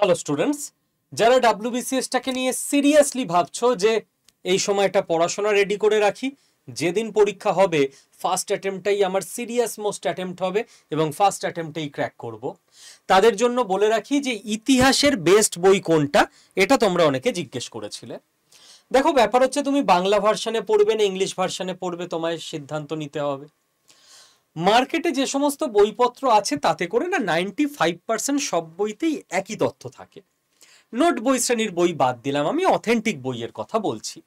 Hello students, যারা ডাব্লিউবিসিএসটাকে নিয়ে seriously ভাবছো যে এই সময়টা পড়াশোনা রেডি করে রাখি, যেদিন পরীক্ষা হবে ফার্স্ট অ্যাটেম্পটাই আমার সিরিয়াস মোস্ট অ্যাটেম্প্ট হবে এবং ফার্স্ট অ্যাটেম্পটেই ক্র্যাক করব, তাদের জন্য বলে রাখি যে ইতিহাসের বেস্ট বই কোনটা, এটা তোমরা অনেকে জিজ্ঞেস করেছিলে। দেখো, ব্যাপার হচ্ছে তুমি বাংলা ভার্সানে পড়বে না ইংলিশ ভার্সানে পড়বে, তোমায় সিদ্ধান্ত নিতে হবে। মার্কেটে যে সমস্ত বইপত্র আছে তাতে করে না 95% সব বইতেই একই তথ্য থাকে। নোট বই শ্রেণীর বই বাদ দিলাম, আমি অথেন্টিক বইয়ের কথা বলছি।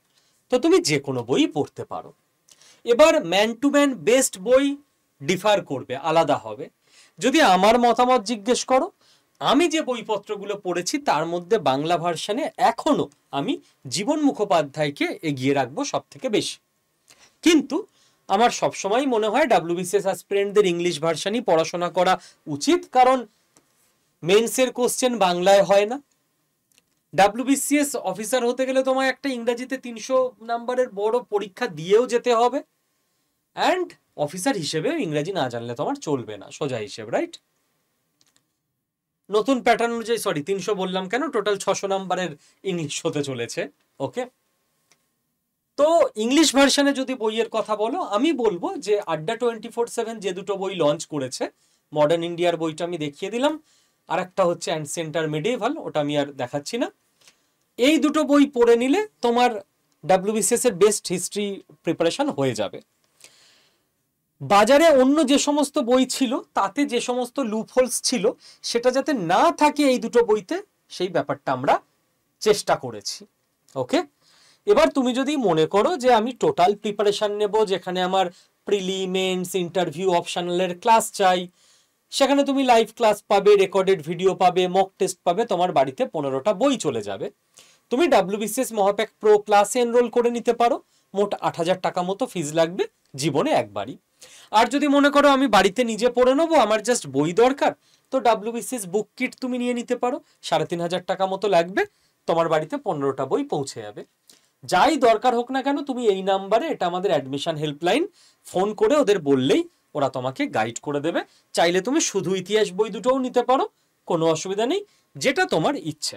তো তুমি যে কোনো বই পড়তে পারো। এবার ম্যান টু ম্যান বেস্ট বই ডিফার করবে, আলাদা হবে। যদি আমার মতামত জিজ্ঞেস করো, আমি যে বইপত্রগুলো পড়েছি তার মধ্যে বাংলা ভার্সানে এখনো আমি জীবন মুখোপাধ্যায়কে এগিয়ে রাখবো সব থেকে বেশি। কিন্তু আমার সবসময় মনে হয় ডাব্লিউবিসিএস অ্যাসপিরেন্টদের ইংলিশ ভার্সানই পড়াশোনা করা উচিত, কারণ মেন্সের কোশ্চেন বাংলায় হয় না। ডাব্লিউবিসিএস অফিসার হতে গেলে তোমায় একটা ইংরেজিতে 300 নাম্বারের বড় পরীক্ষা দিয়েও যেতে হবে, অ্যান্ড অফিসার হিসেবে ইংরেজি না জানলে তোমার চলবে না, সোজা হিসেব, রাইট? নতুন প্যাটার্ন অনুযায়ী 300 বললাম কেন, টোটাল 600 নাম্বারের ইংলিশ হতে চলেছে। ওকে, তো ইংলিশ ভার্সানে যদি বইয়ের কথা বলো, আমি বলবো যে আড্ডা 24/7 যে দুটো বই লঞ্চ করেছে, মডার্ন ইন্ডিয়ার বইটা আমি দেখিয়ে দিলাম, আর একটা হচ্ছে অ্যানসেন্টার মেডিয়েভাল, ওটা আমি আর দেখাচ্ছি না। এই দুটো বই পড়ে নিলে তোমার ডাব্লিউবিসিএস এর বেস্ট হিস্ট্রি প্রিপারেশন হয়ে যাবে। বাজারে অন্য যে সমস্ত বই ছিল তাতে যে সমস্ত লুপহোলস ছিল সেটা যাতে না থাকে এই দুটো বইতে, সেই ব্যাপারটা আমরা চেষ্টা করেছি। ওকে, এবার তুমি যদি মনে করো যে আমি টোটাল প্রিপারেশন নেব, যেখানে আমার প্রিলি, মেন্স, ইন্টারভিউ, অপশনালের ক্লাস চাই, সেখানে তুমি লাইভ ক্লাস পাবে, রেকর্ডেড ভিডিও পাবে, মক টেস্ট পাবে, তোমার বাড়িতে 15টা বই চলে যাবে। তুমি ডাব্লিউবিসিএস মহাপ্যাক প্রো ক্লাসে এনরোল করে নিতে পারো, মোট 8,000 টাকা মতো ফিজ লাগবে জীবনে একবারই। আর যদি মনে করো আমি বাড়িতে নিজে পড়ে নেবো, আমার জাস্ট বই দরকার, তো ডাব্লিউবিসিএস বুক কিট তুমি নিয়ে নিতে পারো, 3,500 টাকা মতো লাগবে, তোমার বাড়িতে 15টা বই পৌঁছে যাবে। যাই দরকার হোক না কেন, তুমি এই নাম্বারে, এটা আমাদের অ্যাডমিশন হেল্পলাইন, ফোন করে ওদের বললেই ওরা তোমাকে গাইড করে দেবে। চাইলে তুমি শুধু ইতিহাস বই দুটোও নিতে পারো, কোনো অসুবিধা নেই, যেটা তোমার ইচ্ছে।